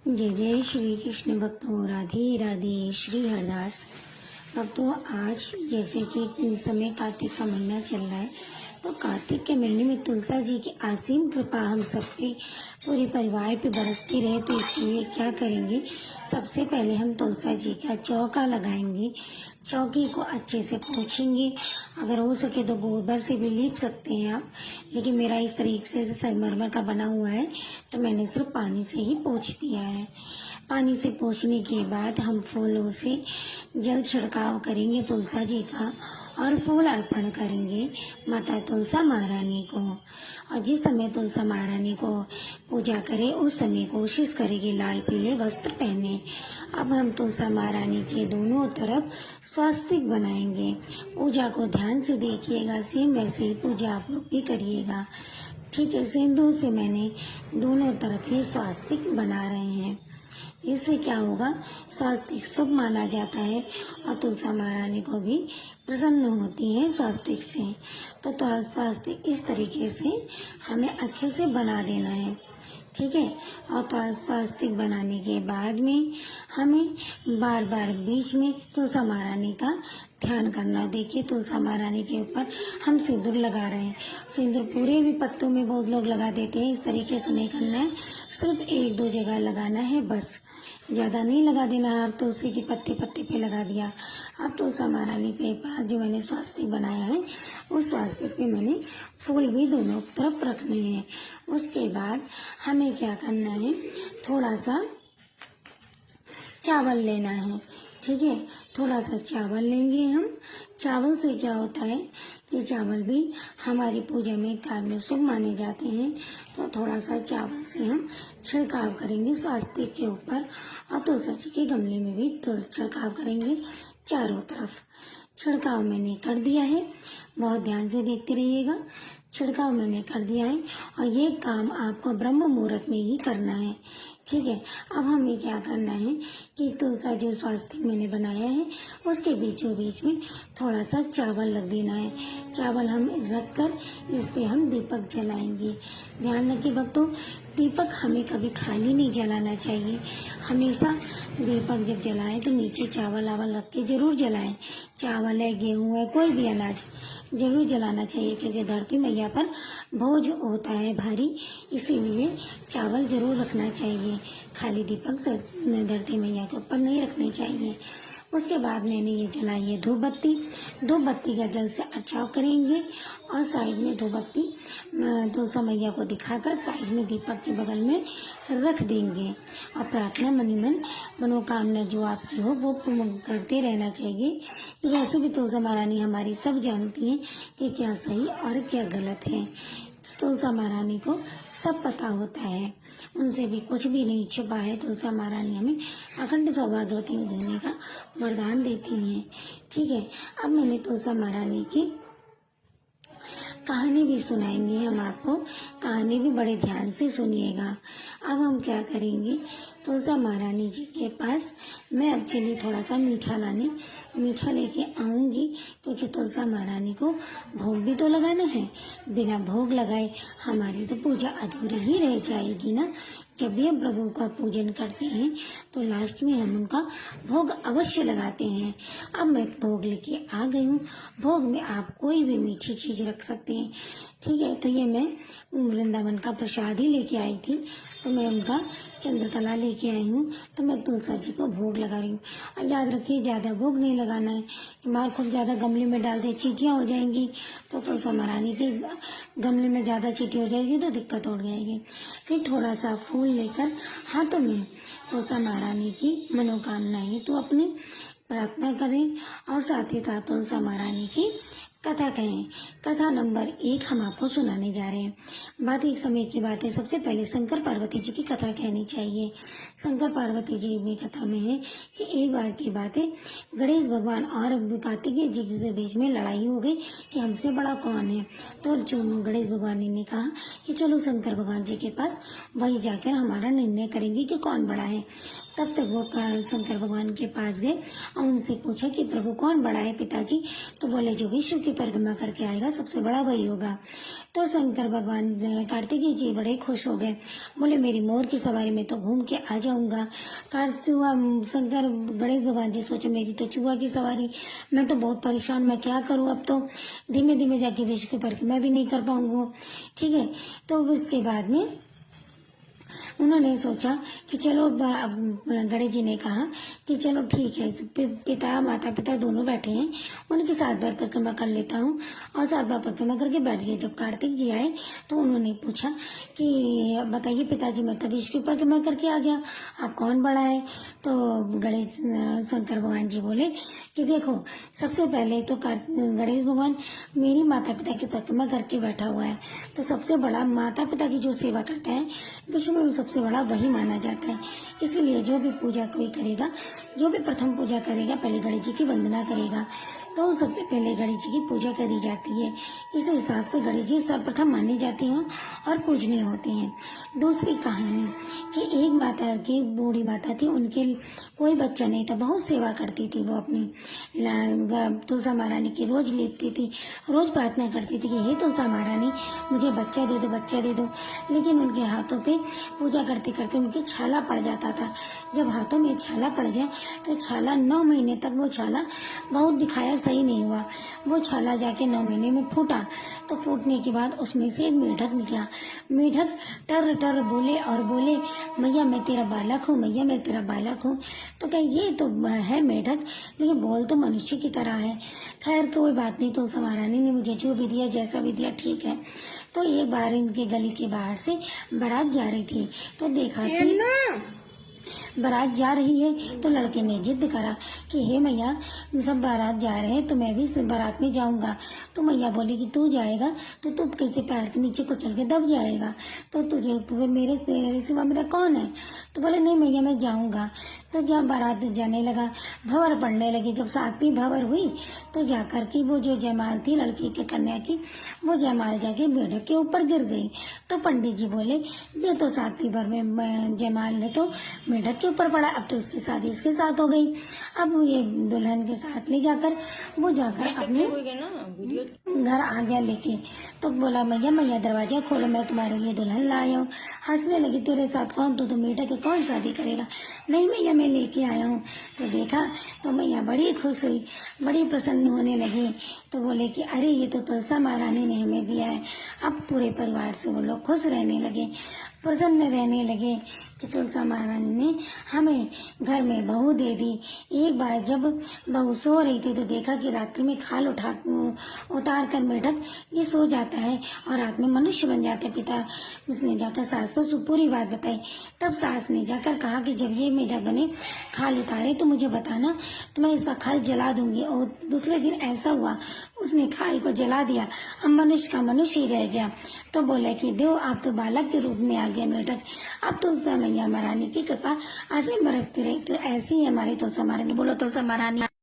जय जय श्री कृष्ण भक्तों, राधे राधे। श्री हरदास भक्तों, आज जैसे कि इस समय कार्तिक का महीना चल रहा है, तो कार्तिक के महीने में तुलसा जी की असीम कृपा हम सब पे, पूरे परिवार पे बरसती रहे। तो इसलिए क्या करेंगे, सबसे पहले हम तुलसा जी का चौका लगाएंगे। चौकी को अच्छे से पोंछेंगे, अगर हो सके तो गोबर से भी लीप सकते हैं आप, लेकिन मेरा इस तरीके से संगमरमर का बना हुआ है तो मैंने सिर्फ पानी से ही पोंछ दिया है। पानी से पोंछने के बाद हम फूलों से जल छिड़काव करेंगे तुलसा जी का, और फूल अर्पण करेंगे माता तुलसा महारानी को। और जिस समय तुलसा महारानी को पूजा करें उस समय कोशिश करेंगे लाल पीले वस्त्र पहने। अब हम तुलसा महारानी के दोनों तरफ स्वास्तिक बनाएंगे। पूजा को ध्यान से देखिएगा, सेम वैसे ही पूजा आप लोग भी करिएगा। ठीक है, सिंदूर से मैंने दोनों तरफ ये स्वास्तिक बना रहे हैं। इससे क्या होगा, स्वास्तिक शुभ माना जाता है और तुलसा महारानी को भी प्रसन्न होती है स्वास्तिक से। तो स्वास्तिक इस तरीके से हमें अच्छे से बना देना है। ठीक है, और स्वास्तिक बनाने के बाद में हमें बार बार बीच में तुलसा महारानी का ध्यान करना। देखिए, तुलसा महारानी के ऊपर हम सिंदूर लगा रहे हैं। सिंदूर पूरे भी पत्तों में बहुत लोग लगा देते हैं, इस तरीके से नहीं करना है, सिर्फ एक दो जगह लगाना है बस, ज़्यादा नहीं लगा देना है। अब तुलसी के पत्ते पत्ते पे लगा दिया। अब तुलसा महारानी के पास जो मैंने स्वास्तिक बनाया है उस स्वास्तिक पे मैंने फूल भी दोनों तरफ रखने हैं। उसके बाद हमें क्या करना है, थोड़ा सा चावल लेना है। ठीक है, थोड़ा सा चावल लेंगे हम। चावल से क्या होता है कि चावल भी हमारी पूजा में कार्य में शुभ माने जाते हैं। तो थोड़ा सा चावल से हम छिड़काव करेंगे स्वास्तिक के ऊपर, और तुलसा जी के गमले में भी थोड़ा छिड़काव करेंगे चारों तरफ। छिड़काव मैंने कर दिया है, बहुत ध्यान से देखते रहिएगा। छिड़काव मैंने कर दिया है और ये काम आपको ब्रह्म मुहूर्त में ही करना है। ठीक है, अब हमें क्या करना है कि तुलसा जो स्वास्तिक मैंने बनाया है उसके बीचों बीच में थोड़ा सा चावल रख देना है। चावल हम रख कर इस पे हम दीपक जलाएंगे। ध्यान रखिए भक्तों, दीपक हमें कभी खाली नहीं जलाना चाहिए। हमेशा दीपक जब जलाएं तो नीचे चावल आवल रख के जरूर जलाएं। चावल है, गेहूँ है, कोई भी अनाज जरूर जलाना चाहिए, क्योंकि धरती मैया पर बोझ होता है भारी, इसीलिए चावल जरूर रखना चाहिए। खाली दीपक धरती मैया के ऊपर नहीं रखने चाहिए। उसके बाद मैंने ये जलाई है धूप बत्ती। धूप बत्ती का जल से अर्चाव करेंगे और साइड में धूप बत्ती तुलसा मैया को दिखाकर साइड में दीपक के बगल में रख देंगे। और प्रार्थना मन मनोकामना जो आपकी हो वो करते रहना चाहिए। वैसे भी तुलसा महारानी हमारी सब जानती हैं कि क्या सही और क्या गलत है। तुलसा महारानी को सब पता होता है, उनसे भी कुछ भी नहीं छिपा है। तुलसा महारानी हमें अखंड सौभाग्यवती देने का वरदान देती हैं। ठीक है, अब मैंने तुलसा महारानी की कहानी भी सुनाएंगे हम आपको। कहानी भी बड़े ध्यान से सुनिएगा। अब हम क्या करेंगे, तुलसा महारानी जी के पास मैं अब चली थोड़ा सा मीठा लाने। मीठा लेके आऊंगी, क्योंकि तुलसा महारानी को भोग भी तो लगाना है। बिना भोग लगाए हमारी तो पूजा अधूरी ही रह जाएगी ना। जब भी हम प्रभु का पूजन करते हैं तो लास्ट में हम उनका भोग अवश्य लगाते हैं। अब मैं भोग लेके आ गई हूँ। भोग में आप कोई भी मीठी चीज रख सकते हैं। ठीक है, तो ये मैं वृंदावन का प्रसाद ही लेके आई थी, तो मैं उनका चंद्रकला लेके आई हूँ। तो मैं तुलसा जी को भोग लगा रही हूँ। और याद रखिए, ज़्यादा भोग नहीं लगाना है कि मार खूब ज़्यादा गमले में डाल दे, चींटियाँ हो जाएंगी। तो तुलसा महारानी के गमले में ज़्यादा चींटी हो जाएगी तो दिक्कत हो जाएगी। फिर थोड़ा सा फूल लेकर हाथों में तुलसा महारानी की मनोकामनाएं तो अपनी प्रार्थना करें, और साथ ही साथ तुलसा महारानी की कथा कहें। कथा नंबर 1 हम आपको सुनाने जा रहे हैं। बात एक समय की बात है, सबसे पहले शंकर पार्वती जी की कथा कहनी चाहिए। शंकर पार्वती जी में कथा में है कि एक बार की बात है, गणेश भगवान और कार्तिकेय जी के बीच में लड़ाई हो गई कि हमसे बड़ा कौन है। तो जो गणेश भगवान ने कहा कि चलो शंकर भगवान जी के पास, वही जाकर हमारा निर्णय करेंगे कि कौन बड़ा है। तब तक वो शंकर भगवान के पास गए और उनसे पूछा कि प्रभु कौन बड़ा है पिताजी। तो बोले जो विश्व के परिक्रमा करके आएगा सबसे बड़ा वही होगा। तो शंकर भगवान कार्तिकेय जी बड़े खुश हो गए, बोले मेरी मोर की सवारी में तो घूम के आ जाऊंगा। शंकर गणेश भगवान जी सोचे मेरी तो चूहा की सवारी, मैं तो बहुत परेशान, मैं क्या करूं, अब तो धीमे धीमे जाके विश्व की परिक्रमा भी नहीं कर पाऊंगा। ठीक है, तो उसके बाद में उन्होंने सोचा कि चलो गणेश जी ने कहा कि चलो ठीक है, पिता माता पिता दोनों बैठे हैं, उनकी 7 बार परिक्रमा कर लेता हूँ। और 7 बार परिक्रमा करके बैठ गए। जब कार्तिक जी आए तो उन्होंने पूछा कि बताइए पिताजी, मैं तो विश्व की परिक्रमा करके आ गया, आप कौन बड़ा है? तो गणेश शंकर भगवान जी बोले कि देखो, सबसे पहले तो गणेश भगवान मेरी माता पिता की परिक्रमा करके बैठा हुआ है, तो सबसे बड़ा माता पिता की जो सेवा करता है विश्व में सबसे बड़ा वही माना जाता है। इसीलिए जो भी पूजा कोई करेगा, जो भी प्रथम पूजा करेगा, पहले गणेश जी की वंदना करेगा, तो सबसे पहले गणेश जी की पूजा करी जाती है। इस हिसाब से गणेश जी सर्वप्रथम माने जाते हैं और पूजनीय होते हैं। दूसरी कहानी कि एक माता की बूढ़ी माता थी, उनके कोई बच्चा नहीं था, बहुत सेवा करती थी वो अपनी तुलसा महारानी की, रोज लेपती थी, रोज प्रार्थना करती थी कि हे तुलसा महारानी मुझे बच्चा दे दो, बच्चा दे दो। लेकिन उनके हाथों पे पूजा करते करते उनके छाला पड़ जाता था। जब हाथों में छाला पड़ गया तो छाला 9 महीने तक वो छाला बहुत दिखाया, सही नहीं हुआ। वो छाला जाके 9 महीने में फूटा। तो फूटने के बाद उसमें से एक मेढक निकला। मेढक टर टर बोले और बोले, मैया मैं तेरा बालक हूँ, मैया मैं तेरा बालक हूँ। तो क्या ये तो है मेढक, लेकिन बोल तो मनुष्य की तरह है। खैर कोई बात नहीं, तुलसी महारानी ने मुझे जो भी दिया, जैसा भी दिया, ठीक है। तो एक बार इनके गली के बाहर से बारात जा रही थी, तो देखा कि बारात जा रही है, तो लड़के ने जिद करा कि हे मैया सब बारात जा रहे हैं तो मैं भी बारात में जाऊंगा। तो मैया बोली कि तू जाएगा तो तू कैसे पैर के नीचे कुचल के दब जाएगा, तो तुझे मेरे सिवा मेरा कौन है? तो बोले नहीं मैया मैं जाऊंगा। तो जब बारात जाने लगा, भंवर पड़ने लगी। जब 7वीं भंवर हुई तो जाकर की वो जो जयमाल थी लड़की के कन्या की, वो जयमाल जाके मेढक के ऊपर गिर गई। तो पंडित जी बोले ये तो 7वीं भर में जयमाल ने तो मेढक के ऊपर पड़ा, अब तो इसकी शादी इसके साथ हो गई। अब ये दुल्हन के साथ ले जाकर वो जाकर अपने घर आ गया लेके। तो बोला मैया दरवाजा खोलो, मैं तुम्हारे लिए दुल्हन लाया हूँ। हंसने लगी, तेरे साथ कौन? तो मेढक के कौन शादी करेगा? नहीं मैया मैं लेके आया हूँ। तो देखा तो मैया बड़ी खुश हुई, बड़ी प्रसन्न होने लगी। तो बोले कि अरे ये तो तुलसा महारानी ने हमें दिया है। अब पूरे परिवार से वो लोग खुश रहने लगे, प्रसन्न रहने लगे कि तुलसा महारानी ने हमें घर में बहू दे दी। एक बार जब बहू सो रही थी तो देखा कि रात्रि में खाल उतार कर मेढक ये सो जाता है और रात में मनुष्य बन जाता है। पिता उसने जाकर सास को पूरी बात बताई। तब सास ने जाकर कहा कि जब ये मेढक बने खाल उतारे तो मुझे बताना, तो मैं इसका खाल जला दूंगी। और दूसरे दिन ऐसा हुआ, उसने खाल को जला दिया, अब मनुष्य का मनुष्य ही रह गया। तो बोले कि देव आप तो बालक के रूप में आ गया मेढक, अब तुलसा मैया महारानी की कृपा आसीन बरतती रही। तो ऐसी ही हमारी तुलसा महारानी। बोलो तुलसा महारानी।